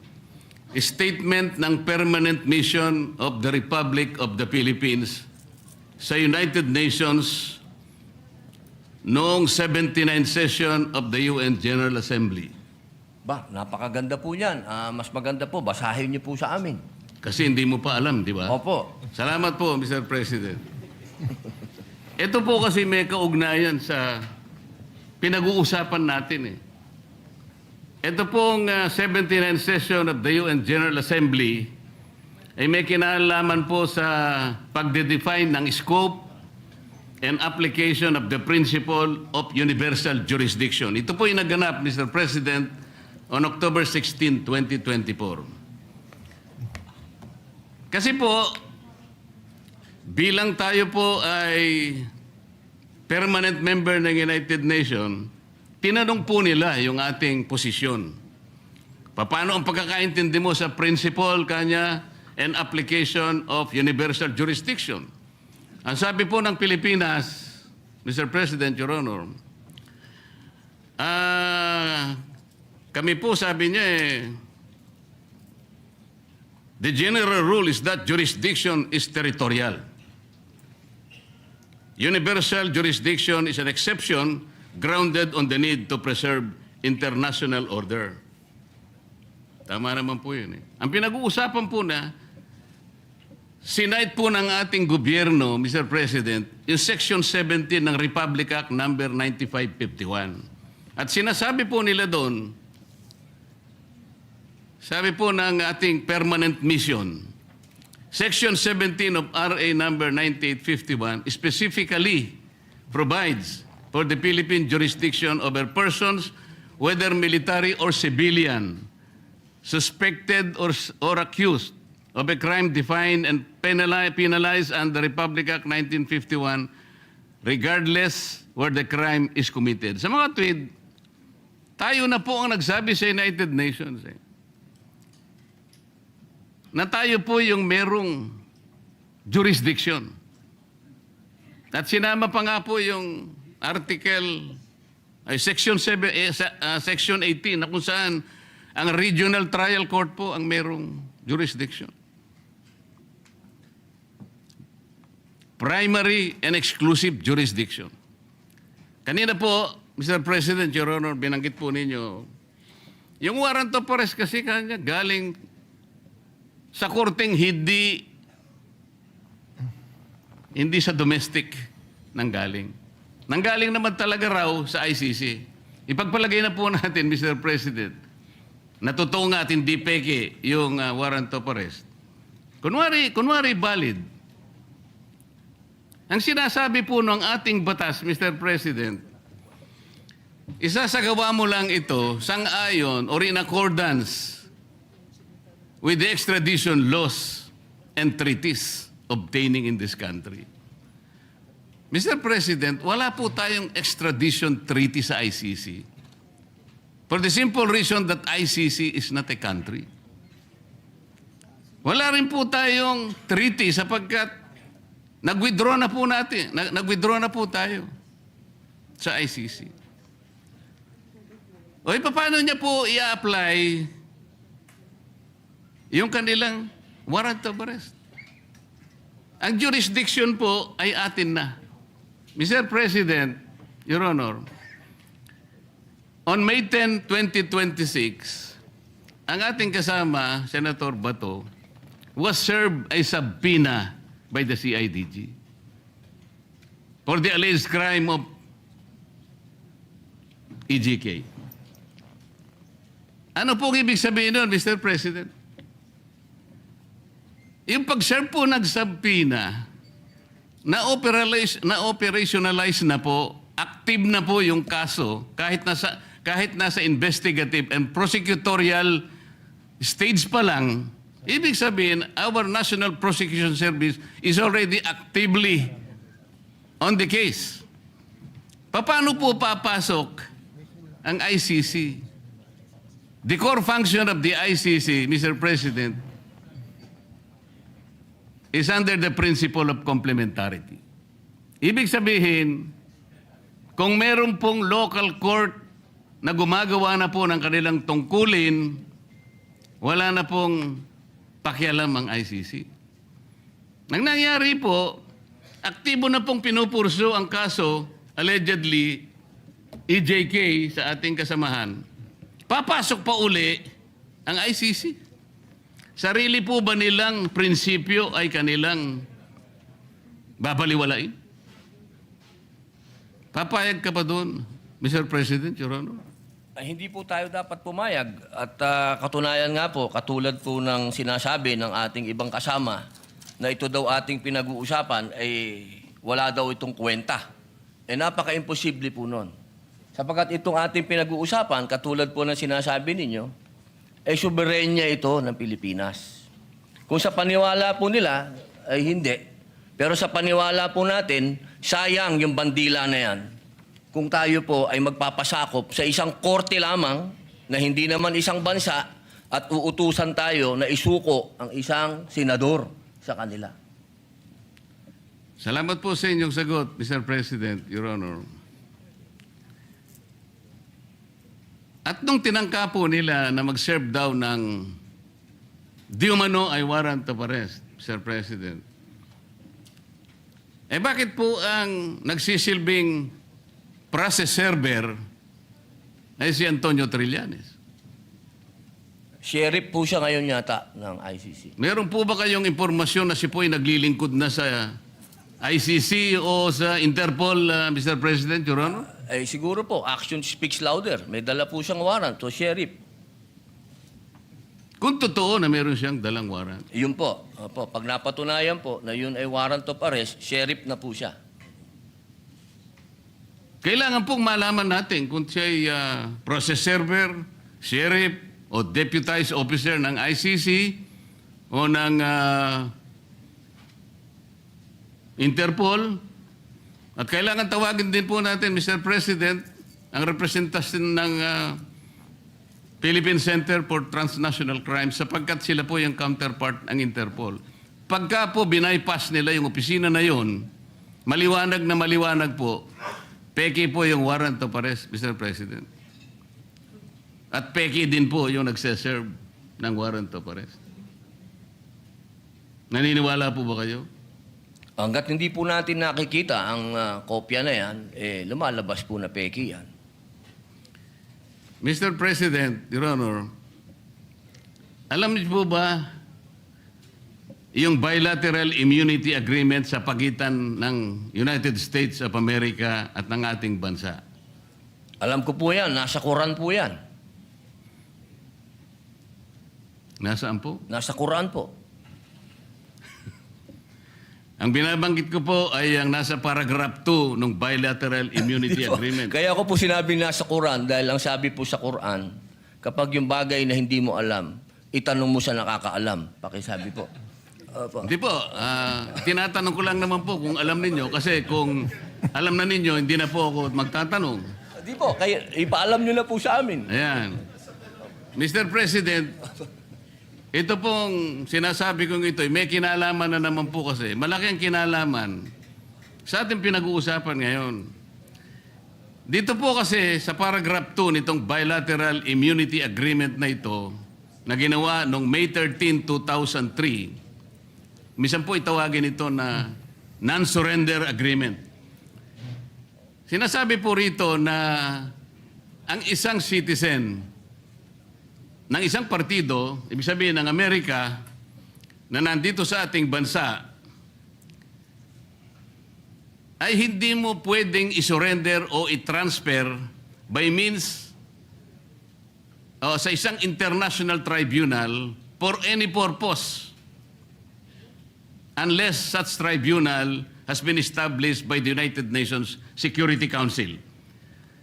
statement ng Permanent Mission of the Republic of the Philippines sa United Nations noong 79th session of the UN General Assembly? Ba, napakaganda po niyan. Mas maganda po, basahin niyo po sa amin. Kasi hindi mo pa alam, di ba? Opo. Salamat po, Mr. President. Ito po kasi may kaugnayan sa pinag-uusapan natin eh. Ito pong 79th session of the UN General Assembly ay may kinalaman po sa pagde-define ng scope and application of the principle of universal jurisdiction. Ito po yung naganap, Mr. President, on October 16, 2024. Kasi po, bilang tayo po ay permanent member ng United Nations, tinanong po nila yung ating posisyon. Paano ang pagkakaintindi mo sa principle kanya and application of universal jurisdiction? Ang sabi po ng Pilipinas, Mr. President, Your Honor, kami po sabi niya the general rule is that jurisdiction is territorial. Universal jurisdiction is an exception grounded on the need to preserve international order. Tama naman po yun eh. Ang pinag-uusapan po na, sinight po ng ating gobyerno, Mr. President, yung Section 17 ng Republic Act number 9551. At sinasabi po nila doon, sabi po ng ating permanent mission, Section 17 of RA number 9851 specifically provides for the Philippine jurisdiction over persons, whether military or civilian, suspected or accused of a crime defined and penalized under Republic Act 1951, regardless where the crime is committed. Sa mga tweet, tayo na po ang nagsabi sa United Nations na tayo po yung merong jurisdiction. At sinama pa nga po yung Section 18 na kung saan ang regional trial court po ang merong jurisdiction. Primary and exclusive jurisdiction. Kanina po, Mr. President, Your Honor, binanggit po ninyo, yung warrant of arrest kasi kanya galing sa korteng hindi sa domestic nanggaling. Nanggaling naman talaga raw sa ICC. Ipagpalagay na po natin, Mr. President, na totoo nga at hindi peke yung warrant of arrest. Kunwari valid. Ang sinasabi po ng ating batas, Mr. President, isasagawa mo lang ito sang-ayon or in accordance with the extradition laws and treaties obtaining in this country. Mr. President, wala po tayong extradition treaty sa ICC. For the simple reason that ICC is not a country. Wala rin po tayong treaty sapagkat nag-withdraw na po natin. Nag-withdraw na po tayo sa ICC. O paano niya po i-apply yung kanilang warrant of arrest? Ang jurisdiction po ay atin na. Mr. President, Your Honor, on May 10, 2026, ang ating kasama, Senator Bato, was served a subpoena by the CIDG for the alleged crime of EJK. Ano po ibig sabihin nun, Mr. President? Yung pag-serve po ng subpoena, na-operationalize na po, active na po yung kaso kahit nasa investigative and prosecutorial stage pa lang. Ibig sabihin, our National Prosecution Service is already actively on the case. Paano po papasok ang ICC? The core function of the ICC, Mr. President, is under the principle of complementarity. Ibig sabihin, kung meron pong local court na gumagawa na po ng kanilang tungkulin, wala na pong pakialam ang ICC. Nang nangyari po, aktibo na pong pinupurso ang kaso, allegedly, EJK sa ating kasamahan. Papasok pa uli ang ICC. Sarili po ba nilang prinsipyo ay kanilang babaliwalain? Papayag ka pa doon, Mr. President, Your Honor? Ay, hindi po tayo dapat pumayag. At katunayan nga po, katulad po ng sinasabi ng ating ibang kasama na ito daw ating pinag-uusapan ay wala daw itong kwenta. Eh napaka-imposible po nun. Sapagkat itong ating pinag-uusapan, katulad po ng sinasabi ninyo, ay soberenya ito ng Pilipinas. Kung sa paniwala po nila, ay hindi. Pero sa paniwala po natin, sayang yung bandila na yan. Kung tayo po ay magpapasakop sa isang korte lamang na hindi naman isang bansa at uutusan tayo na isuko ang isang senador sa kanila. Salamat po sa inyong sagot, Mr. President, Your Honor. At nung tinangka po nila na mag-serve daw ng di umano ay warrant of arrest, Mr. President, eh bakit po ang nagsisilbing process server ay si Antonio Trillanes? Sheriff po siya ngayon yata ng ICC. Meron po ba kayong impormasyon na si po ay naglilingkod na sa ICC o sa Interpol, Mr. President, Your Honor? Ay siguro po, action speaks louder. May dala po siyang warrant, so sheriff. Kung totoo na meron siyang dalang warrant. Yun po. Opo, pag napatunayan po na yun ay warrant of arrest, sheriff na po siya. Kailangan pong malaman natin kung siya ay process server, sheriff, o deputized officer ng ICC o ng Interpol. At kailangan tawagin din po natin, Mr. President, ang representasyon ng Philippine Center for Transnational Crimes sapagkat sila po yung counterpart ng Interpol. Pagka po binaypass nila yung opisina na yun, maliwanag na maliwanag po, peke po yung warrant of arrest, Mr. President. At peke din po yung nagseserve ng warrant of arrest. Naniniwala po ba kayo? Hanggat hindi po natin nakikita ang kopya na yan, eh, lumalabas po na peki yan. Mr. President, Your Honor, alam niyo po ba yung bilateral immunity agreement sa pagitan ng United States of America at ng ating bansa? Alam ko po yan, nasa Quran po yan. Nasaan po? Nasa Quran po. Ang binabanggit ko po ay ang nasa paragraph 2 ng bilateral immunity agreement. Kaya ako po sinabi na sa Quran, dahil ang sabi po sa Quran, kapag yung bagay na hindi mo alam, itanong mo sa nakakaalam. Pakisabi po. Opo. Hindi po, tinatanong ko lang naman po kung alam ninyo kasi kung alam na ninyo, hindi na po ako magtatanong. Di po, kaya ipaalam nyo na po sa amin. Ayan. Mr. President, ito pong sinasabi kong ito, may kinalaman na naman po kasi. Malaki ang kinalaman sa ating pinag-uusapan ngayon. Dito po kasi sa paragraph 2 nitong bilateral immunity agreement na ito, na ginawa noong May 13, 2003, minsan po itawagin ito na non-surrender agreement. Sinasabi po rito na ang isang citizen ng isang partido, ibig sabihin ng Amerika, na nandito sa ating bansa, ay hindi mo pwedeng isurrender o i-transfer by means sa isang international tribunal for any purpose unless such tribunal has been established by the United Nations Security Council.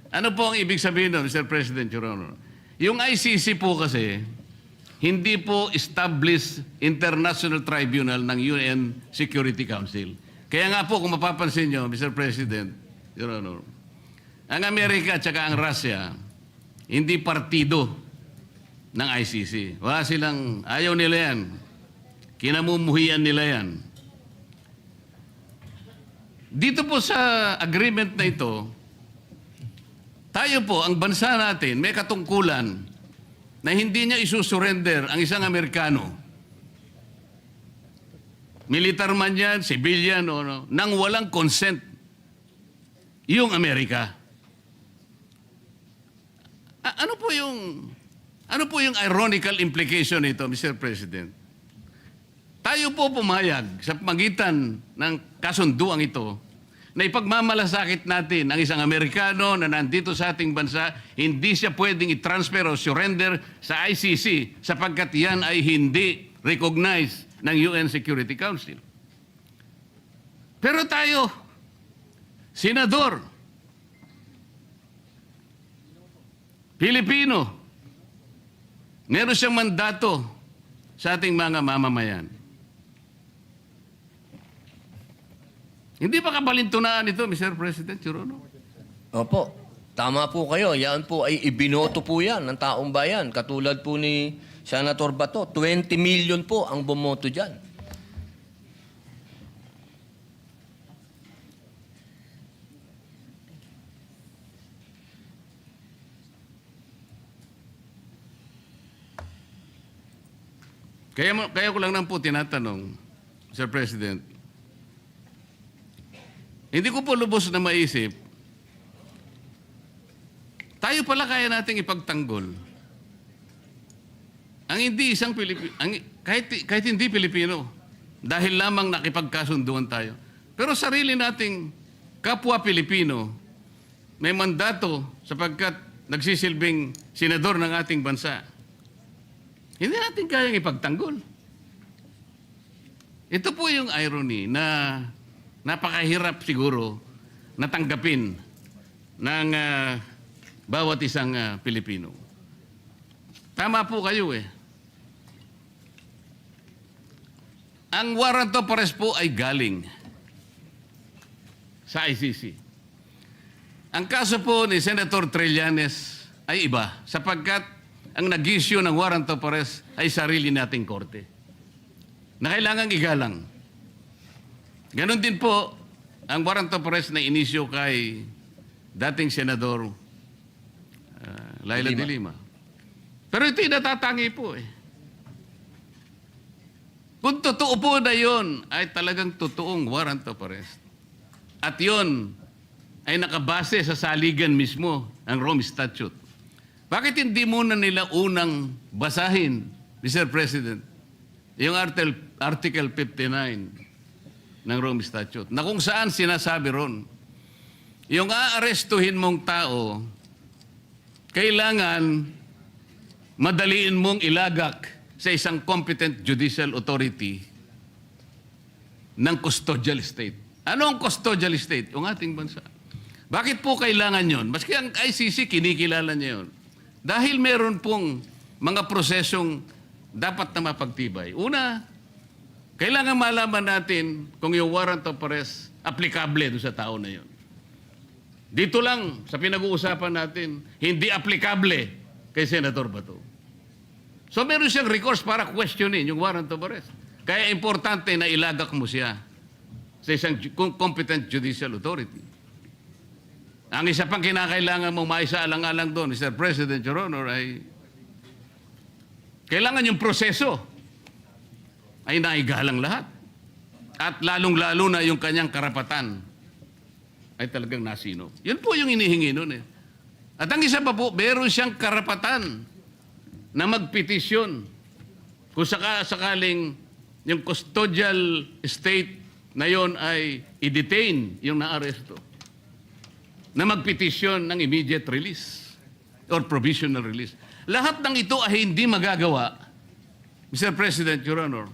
Ano po ang ibig sabihin nun, Mr. President, Your Honor? Yung ICC po kasi, hindi po established international tribunal ng UN Security Council. Kaya nga po, kung mapapansin nyo, Mr. President, Your Honor, ang Amerika at saka ang Russia, hindi partido ng ICC. Wala silang, ayaw nila yan. Kinamumuhian nila yan. Dito po sa agreement na ito, tayo po, ang bansa natin, may katungkulan na hindi niya isusurrender ang isang Amerikano. Militar man yan, civilian, o no, nang walang consent yung Amerika. Ano po yung ironical implication nito, Mr. President? Tayo po pumayag sa pagitan ng kasunduang ito na ipagmamalasakit natin ang isang Amerikano na nandito sa ating bansa, hindi siya pwedeng i-transfer o surrender sa ICC sapagkat yan ay hindi recognized ng UN Security Council. Pero tayo, senador, Pilipino, meron siyang mandato sa ating mga mamamayan. Hindi ba kabalintunaan ito, Mr. President, Your Honor? Opo. Tama po kayo. Yan po ay ibinoto po yan ng taong bayan. Katulad po ni Senator Bato. 20 million po ang bumoto dyan. Kaya ko lang nang po tinatanong, Mr. President, hindi ko po lubos na maisip, tayo pala kaya nating ipagtanggol ang hindi isang Pilipino, kahit hindi Pilipino, dahil lamang nakipagkasunduan tayo. Pero sarili nating kapwa Pilipino, may mandato sapagkat nagsisilbing senador ng ating bansa. Hindi natin kayang ipagtanggol. Ito po yung irony na napakahirap siguro natanggapin ng bawat isang Pilipino. Tama po kayo eh. Ang warrant of arrest po ay galing sa ICC. Ang kaso po ni Senator Trillanes ay iba sapagkat ang nag-issue ng warrant of arrest ay sarili nating korte na kailangang igalang. Ganon din po ang warrant of arrest na inisyo kay dating Senador Laila de Lima. Pero ito'y natatangi po eh. Kung totoo po na yun, ay talagang totoong warrant of arrest. At yun ay nakabase sa saligan mismo, ang Rome Statute. Bakit hindi muna nila unang basahin, Mr. President, yung Article 59 ng Rome Statute, na kung saan sinasabi ron, yung aarestuhin mong tao, kailangan madaliin mong ilagak sa isang competent judicial authority ng custodial estate. Ano ang custodial estate? Yung ating bansa. Bakit po kailangan yon? Maski ang ICC, kinikilala niya yun. Dahil meron pong mga prosesong dapat na mapagtibay. Una, kailangan malaman natin kung yung warrant of arrest aplikable doon sa tao na yun. Dito lang, sa pinag-uusapan natin, hindi aplikable kay Senator Bato. So meron siyang recourse para questionin yung warrant of arrest. Kaya importante na ilagak mo siya sa isang competent judicial authority. Ang isa pang kinakailangan mong maisaalang-alang doon, Mr. President, Your Honor, ay kailangan yung proseso ay naigalang lahat. At lalong-lalo na yung kanyang karapatan ay talagang nasino. Yun po yung inihingi nun eh. At ang isa pa po, meron siyang karapatan na magpetisyon kung sakaling yung custodial estate na yon ay i-detain yung na-aresto, na magpetisyon ng immediate release or provisional release. Lahat ng ito ay hindi magagawa, Mr. President, Your Honor,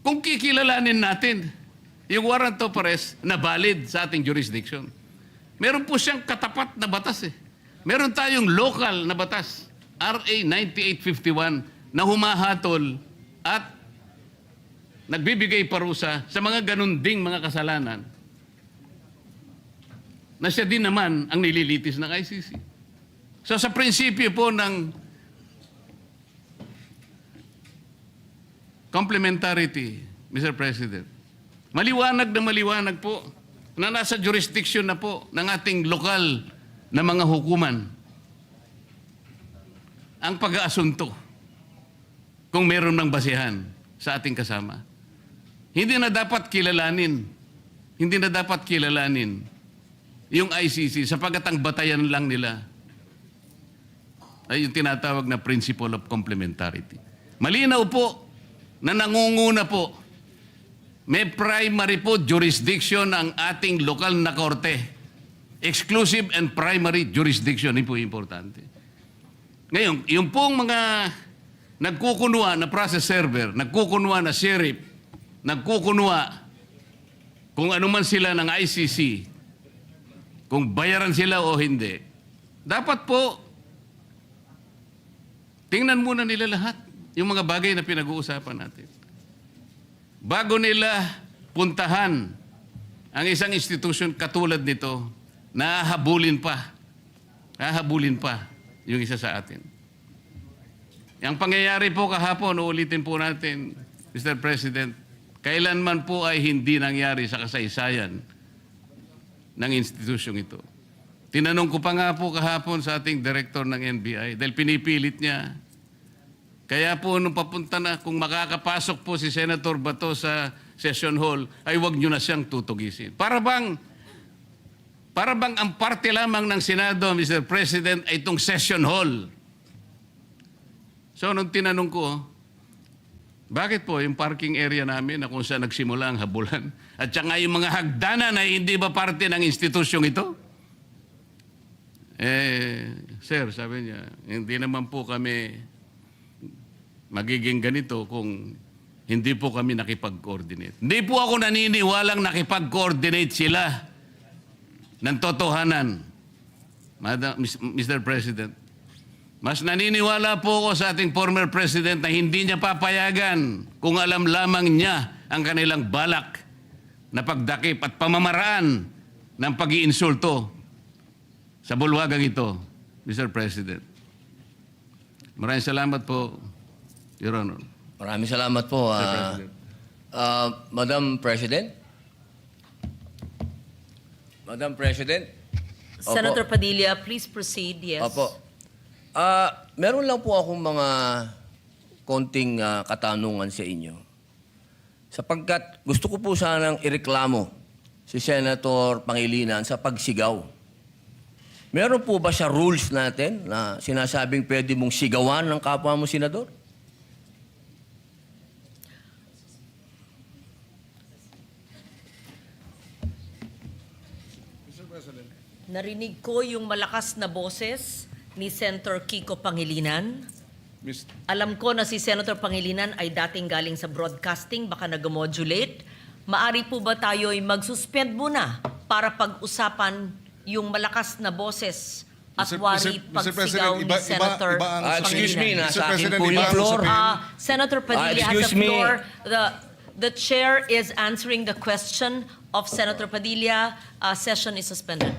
kung kikilalanin natin yung warrant of arrest na valid sa ating jurisdiction. Meron po siyang katapat na batas eh. Meron tayong local na batas, RA 9851, na humahatol at nagbibigay parusa sa mga ganun ding mga kasalanan na siya din naman ang nililitis ng ICC. So sa prinsipyo po ng complementarity, Mr. President, maliwanag po na nasa jurisdiction na po ng ating lokal na mga hukuman ang pag-aasunto kung meron ng basihan sa ating kasama. Hindi na dapat kilalanin yung ICC sapagkat ang batayan lang nila ay yung tinatawag na principle of complementarity. Malinaw po na nangunguna po, may primary po jurisdiction ang ating lokal na korte. Exclusive and primary jurisdiction, yun po importante. Ngayon, yung pong mga nagkukunwa na process server, nagkukunwa na sheriff, nagkukunwa kung ano man sila ng ICC, kung bayaran sila o hindi, dapat po tingnan muna nila lahat yung mga bagay na pinag-uusapan natin. Bago nila puntahan ang isang institusyon katulad nito, nahahabulin pa yung isa sa atin. Ang pangyayari po kahapon, uulitin po natin, Mr. President, kailanman po ay hindi nangyari sa kasaysayan ng institusyong ito. Tinanong ko pa nga po kahapon sa ating director ng NBI dahil pinipilit niya. Kaya po nung papunta na, kung makakapasok po si Senator Bato sa session hall, ay wag nyo na siyang tutugisin. Para bang ang parte lamang ng Senado, Mr. President, ay itong session hall. So nung tinanong ko, bakit po yung parking area namin na kung saan nagsimula ang habulan, at saka yung mga hagdanan ay hindi ba parte ng institusyong ito? Sir, sabi niya, hindi naman po kami magiging ganito kung hindi po kami nakipag-coordinate. Hindi po ako naniniwalang nakipag-coordinate sila ng totohanan, Mr. President. Mas naniniwala po ako sa ating former President na hindi niya papayagan kung alam lamang niya ang kanilang balak na pagdakip at pamamaraan ng pag-iinsulto sa bulwagang ito, Mr. President. Maraming salamat po, Your Honor. Maraming salamat po. Madam President? Madam President? Opo. Senator Padilla, please proceed. Yes. Opo. Meron lang po akong mga konting katanungan sa inyo. Sapagkat gusto ko po sanang ireklamo si Senator Pangilinan sa pagsigaw. Meron po ba siya rules natin na sinasabing pwede mong sigawan ng kapwa mo senador? Narinig ko yung malakas na boses ni Senator Kiko Pangilinan Alam ko na si Senator Pangilinan ay dating galing sa broadcasting, baka nag-modulate. Maari po ba tayo'y mag-suspend muna para pag-usapan yung malakas na boses at wari pagsigaw ni Senator excuse me, Pangilinan? nasa akin po yung floor. Senator Padilla has excuse the me. floor. The chair is answering the question of Senator Padilla. Session is suspended.